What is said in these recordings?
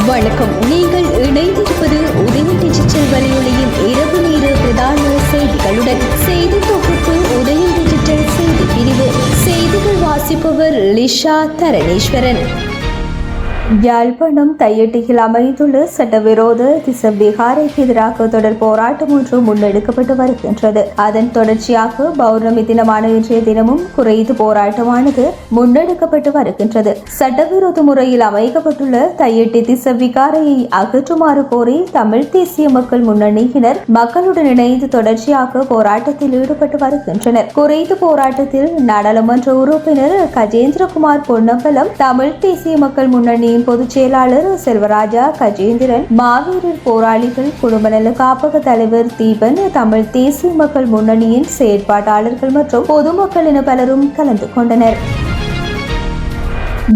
வணக்கம். நீங்கள் இணைந்திருப்பது உதயம் டிஜிட்டல் வலையொலியின் இரவு நேர பிரதான செய்திகளுடன். செய்தி தொகுப்பு உதயம் டிஜிட்டல் செய்தி பிரிவு. செய்திகள் வாசிப்பவர் லிஷா தரணேஸ்வரன். யாழ்ப்பாணம் தையட்டியில் அமைந்துள்ள சட்டவிரோத திசபிகாரைக்கு எதிராக தொடர் போராட்டம் ஒன்று முன்னெடுக்கப்பட்டு வருகின்றது. அதன் தொடர்ச்சியாக பௌர்ணமி தினமான இன்றைய தினமும் குறைத்து போராட்டமானது முன்னெடுக்கப்பட்டு வருகின்றது. சட்டவிரோத முறையில் அமைக்கப்பட்டுள்ள தையட்டி திசபிகாரையை அகற்றுமாறு கோரி தமிழ் தேசிய மக்கள் முன்னணியினர் மக்களுடன் இணைந்து தொடர்ச்சியாக போராட்டத்தில் ஈடுபட்டு வருகின்றனர். குறைத்து போராட்டத்தில் நாடாளுமன்ற உறுப்பினர் கஜேந்திரகுமார் பொன்னம்பலம், தமிழ் தேசிய மக்கள் முன்னணி பொதுச் செயலாளர் செல்வராஜா கஜேந்திரன், மாவீரர் போராளிகள் குடும்ப நல காப்பக தலைவர் தீபன், தமிழ் தேசிய மக்கள் முன்னணியின் செயற்பாட்டாளர்கள் மற்றும் பொதுமக்கள் என பலரும் கலந்து கொண்டனர்.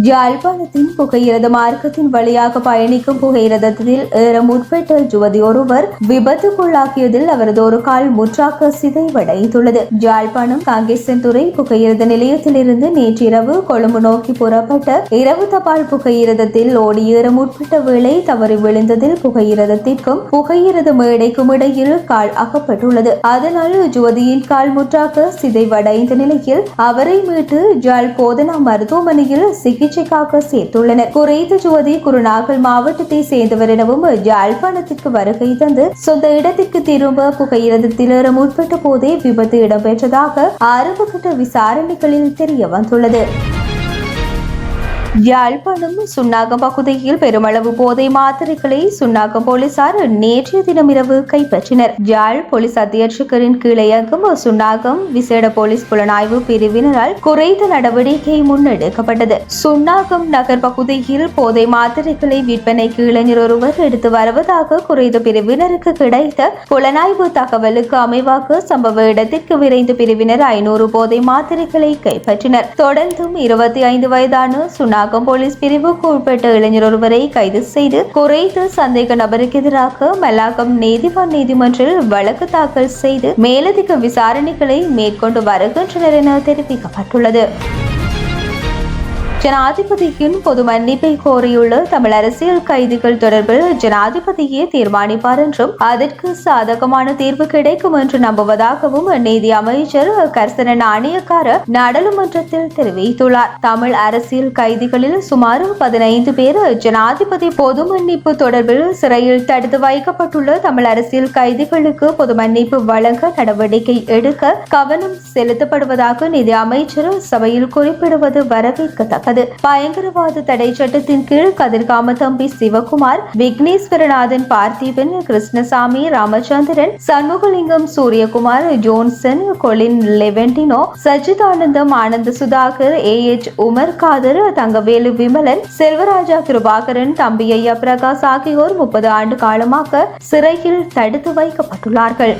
யாழ்ப்பாணத்தின் புகையிரத மார்க்கத்தின் வழியாக பயணிக்கும் புகையிரதத்தில் ஏற முற்பட்ட யுவதி ஒருவர் விபத்துக்குள்ளாக்கியதில் அவரது ஒரு கால் முற்றாக சிதைவடைந்துள்ளது. யாழ்ப்பாணம் காங்கேசன்துறை புகையிரத நிலையத்திலிருந்து நேற்றிரவு கொழும்பு நோக்கி புறப்பட்ட இரவு தபால் புகையிரதத்தில் ஓடி ஏற முற்பட்ட வேளை தவறி விழுந்ததில் புகையிரதத்திற்கும் புகையிரத மேடைக்கும் இடையில் கால் அகப்பட்டுள்ளது. அதனால் யுவதியின் கால் முற்றாக சிதைவடைந்த நிலையில் அவரை மீட்டு யாழ் போதனா மருத்துவமனையில் சிகிச்சைக்காக சேர்த்துள்ளனர். குறைந்த ஜோதி குருநாகல் மாவட்டத்தை சேர்ந்தவர் எனவும் யாழ்ப்பாணத்திற்கு வருகை தந்து சொந்த இடத்திற்கு திரும்ப புகையிரதத்தில் ஏற முற்பட்ட போதே விபத்து இடம்பெற்றதாக ஆரம்பகட்ட விசாரணைகளில் தெரிய வந்துள்ளது. யாழ்ப்பாணம் சுன்னாகம் பகுதியில் பெருமளவு போதை மாத்திரைகளை சுன்னாகம் போலீசார் நேற்றைய தினம் இரவு கைப்பற்றினர். யாழ் போலீஸ் அத்தியட்சகரின் கீழ் இயங்கும் சுன்னாகம் விசேட போலீஸ் புலனாய்வு பிரிவினரால் குறைந்த நடவடிக்கை முன்னெடுக்கப்பட்டது. சுன்னாகம் நகர் பகுதியில் போதை மாத்திரைகளை விற்பனைக்கு இளைஞர் ஒருவர் எடுத்து வருவதாக குறைந்த பிரிவினருக்கு கிடைத்த புலனாய்வு தகவலுக்கு அமைவாக சம்பவ இடத்திற்கு விரைந்த பிரிவினர் 500 போதை மாத்திரைகளை கைப்பற்றினர். தொடர்ந்தும் 25 வயதான சுன்னாகம் போலீஸ் பிரிவுக்கு உட்பட்ட இளைஞர் ஒருவரை கைது செய்து குறைத்து சந்தேக நபருக்கு எதிராக மல்லாகம் நீதிவான் நீதிமன்றில் வழக்கு தாக்கல் செய்து மேலதிக விசாரணைகளை மேற்கொண்டு வருகின்றனர் என தெரிவிக்கப்பட்டுள்ளது. ஜனாதிபதியின் பொது மன்னிப்பை கோரியுள்ள தமிழ் அரசியல் கைதிகள் தொடர்பில் ஜனாதிபதியே தீர்மானிப்பார் என்றும் அதற்கு சாதகமான தீர்வு கிடைக்கும் என்று நம்புவதாகவும் நீதி அமைச்சர் கர்சன நாணயக்கார நாடாளுமன்றத்தில் தெரிவித்துள்ளார். தமிழ் அரசியல் கைதிகளில் சுமார் 15 பேர் ஜனாதிபதி பொது மன்னிப்பு தொடர்பில் சிறையில் தடுத்து வைக்கப்பட்டுள்ள தமிழ் அரசியல் கைதிகளுக்கு பொது மன்னிப்பு வழங்க நடவடிக்கை எடுக்க கவனம் செலுத்தப்படுவதாக நீதி அமைச்சர் சபையில் குறிப்பிடுவது வரவேற்கத்தக்கது. பயங்கரவாத தடை சட்டத்தின் கீழ் கதிர்காம தம்பி சிவகுமார், விக்னேஸ்வரநாதன் பார்த்திபன், கிருஷ்ணசாமி, ராமச்சந்திரன், சண்முகலிங்கம், சூரியகுமார், ஜோன்சன், கொலின் லெவன்டினோ, சச்சிதானந்தம், ஆனந்த சுதாகர், AH உமர் காதர், தங்கவேலு விமலன், செல்வராஜா கிருபாகரன், தம்பி ஐயா பிரகாஷ் ஆகியோர் 30 ஆண்டு காலமாக சிறையில் தடுத்து வைக்கப்பட்டுள்ளார்கள்.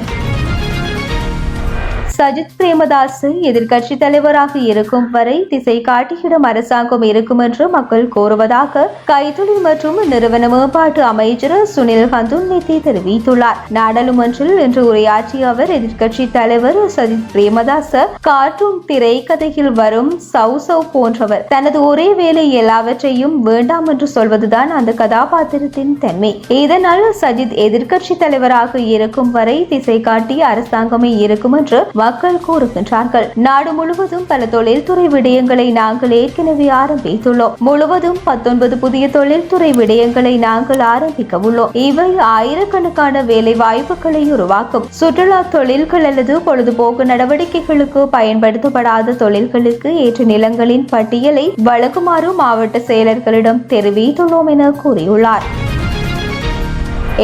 சஜித் பிரேமதாஸ் எதிர்கட்சி தலைவராக இருக்கும் வரை திசை காட்டியிடும் அரசாங்கம் இருக்கும் என்று மக்கள் கோருவதாக கைத்தொழில் மற்றும் நிறுவன மேம்பாட்டு அமைச்சர் சுனில் ஹந்துன்னித்தி தெரிவித்துள்ளார். நாடாளுமன்றில் இன்று உரையாற்றிய அவர், எதிர்கட்சி தலைவர் சஜித் பிரேமதாஸ் கார்ட்டூன் திரைக்கதையில் வரும் சௌசௌ போன்றவர். தனது ஒரே வேலை எல்லாவற்றையும் வேண்டாம் என்று சொல்வதுதான் அந்த கதாபாத்திரத்தின் தன்மை. இதனால் சஜித் எதிர்கட்சி தலைவராக இருக்கும் வரை திசை காட்டிய அரசாங்கமே இருக்கும் என்று மக்கள் கூறுகின்றார்கள். நாடு முழுவதும் பல தொழில்துறை விடயங்களை நாங்கள் ஏற்கனவே ஆரம்பித்துள்ளோம். முழுவதும் 19 புதிய தொழில்துறை விடயங்களை நாங்கள் ஆரம்பிக்க உள்ளோம். இவை ஆயிரக்கணக்கான வேலை வாய்ப்புகளை உருவாக்கும். சுற்றுலா தொழில்கள் அல்லது பொழுதுபோக்கு நடவடிக்கைகளுக்கு பயன்படுத்தப்படாத தொழில்களுக்கு ஏற்ற நிலங்களின் பட்டியலை வழங்குமாறு மாவட்ட செயலர்களிடம் தெரிவித்துள்ளோம் என கூறியுள்ளார்.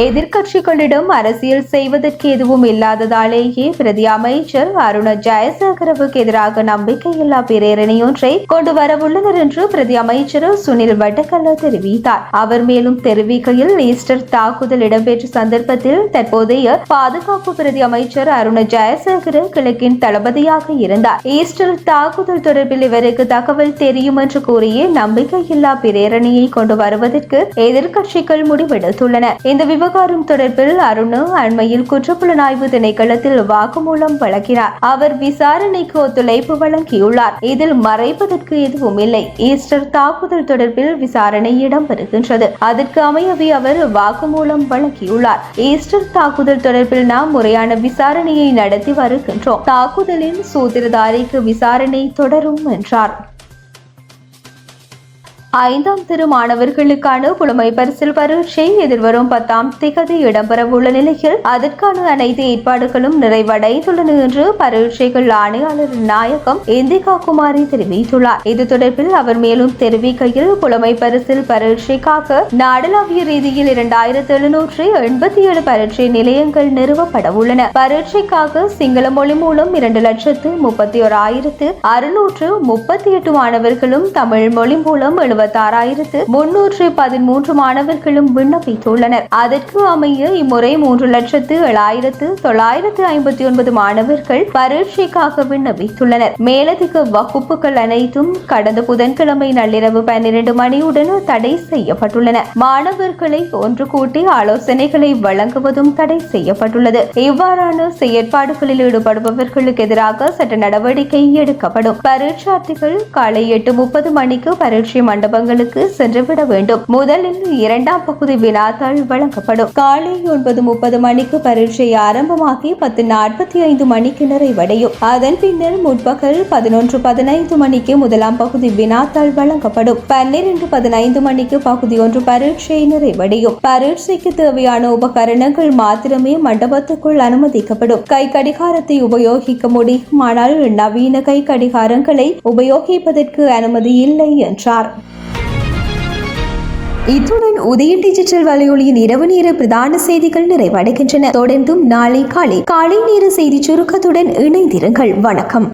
எதிர்கட்சிகளிடம் அரசியல் செய்வதற்கு எதுவும் இல்லாததாலேயே பிரதி அமைச்சர் அருண ஜெயசேகரவுக்கு எதிராக நம்பிக்கையில்லா பிரேரணையொன்றை கொண்டு வரவுள்ளனர் என்று பிரதி அமைச்சர் சுனில் வட்டக்கல்ல தெரிவித்தார். அவர் மேலும் தெரிவிக்கையில், ஈஸ்டர் தாக்குதல் இடம்பெற்ற சந்தர்ப்பத்தில் தற்போதைய பாதுகாப்பு பிரதி அமைச்சர் அருண ஜெயசேகர கிழக்கின் தளபதியாக இருந்தார். ஈஸ்டர் தாக்குதல் தொடர்பில் இவருக்கு தகவல் தெரியும் என்று கூறிய நம்பிக்கையில்லா பிரேரணையை கொண்டு வருவதற்கு எதிர்கட்சிகள் முடிவெடுத்துள்ளன. இந்த விவகாரம் தொடர்பில் அருண் அண்மையில் குற்றப்புலனாய்வு திணைக்களத்தில் வாக்குமூலம் வழங்கினார். அவர் விசாரணைக்கு ஒத்துழைப்பு வழங்கியுள்ளார். இதில் மறைப்பதற்கு எதுவும் இல்லை. ஈஸ்டர் தாக்குதல் தொடர்பில் விசாரணை இடம்பெறுகின்றது. அதற்கு அமையவே அவர் வாக்குமூலம் வழங்கியுள்ளார். ஈஸ்டர் தாக்குதல் தொடர்பில் நாம் முறையான விசாரணையை நடத்தி வருகின்றோம். தாக்குதலின் சூத்திரதாரிக்கு விசாரணை தொடரும் என்றார். 5ஆம் தர மாணவர்களுக்கான புலமை பரிசில் பரீட்சை எதிர்வரும் 10ஆம் தேதி இடம்பெறவுள்ள நிலையில் அதற்கான அனைத்து ஏற்பாடுகளும் நிறைவடைந்துள்ளன என்று பரீட்சைகள் ஆணையாளர் நாயகம் இந்திகா குமாரி தெரிவித்துள்ளார். இது தொடர்பில் அவர் மேலும் தெரிவிக்கையில், புலமை பரிசில் பரீட்சைக்காக நாடளாவிய ரீதியில் 2787 பரீட்சை நிலையங்கள் நிறுவப்பட உள்ளன. பரீட்சைக்காக சிங்கள மொழி மூலம் 2,31,638 மாணவர்களும், தமிழ் மொழி மூலம் 76,313 மாணவர்களும் விண்ணப்பித்துள்ளனர். அதற்கு அமைய இம்முறை 3,07,959 மாணவர்கள் பரீட்சைக்காக விண்ணப்பித்துள்ளனர். மேலதிக வகுப்புகள் அனைத்தும் கடந்த புதன்கிழமை நள்ளிரவு 12 மணியுடன் தடை செய்யப்பட்டுள்ளன. மாணவர்களை ஒன்று கூட்டி ஆலோசனைகளை வழங்குவதும் தடை செய்யப்பட்டுள்ளது. இவ்வாறான செயற்பாடுகளில் ஈடுபடுபவர்களுக்கு எதிராக சட்ட நடவடிக்கை எடுக்கப்படும். பரீட்சார்த்திகள் காலை 8:30 மணிக்கு பரீட்சை மண்டபங்களுக்கு சென்றுவிட வேண்டும். முதலில் 2ஆம் பகுதி வினாத்தாள் வழங்கப்படும். காலை 9:30 மணிக்கு பரீட்சை ஆரம்பமாகி 10:45 மணிக்கு நிறைவடையும். அதன் பின்னர் முற்பகல் 11:15 மணிக்கு முதலாம் பகுதி வினாத்தாள் வழங்கப்படும். 12:15 மணிக்கு பகுதி 1 பரீட்சை நிறைவடையும். பரீட்சைக்கு தேவையான உபகரணங்கள் மாத்திரமே மண்டபத்துக்குள் அனுமதிக்கப்படும். கை கடிகாரத்தை உபயோகிக்க முடியும், ஆனால் நவீன கை கடிகாரங்களை உபயோகிப்பதற்கு அனுமதி இல்லை என்றார். இத்துடன் உதயம் டிஜிட்டல் வலையொலியின் இரவு நேர பிரதான செய்திகள் நிறைவடைகின்றன. தொடர்ந்தும் நாளை காலை நேர செய்தி சுருக்கத்துடன் இணைந்திருங்கள். வணக்கம்.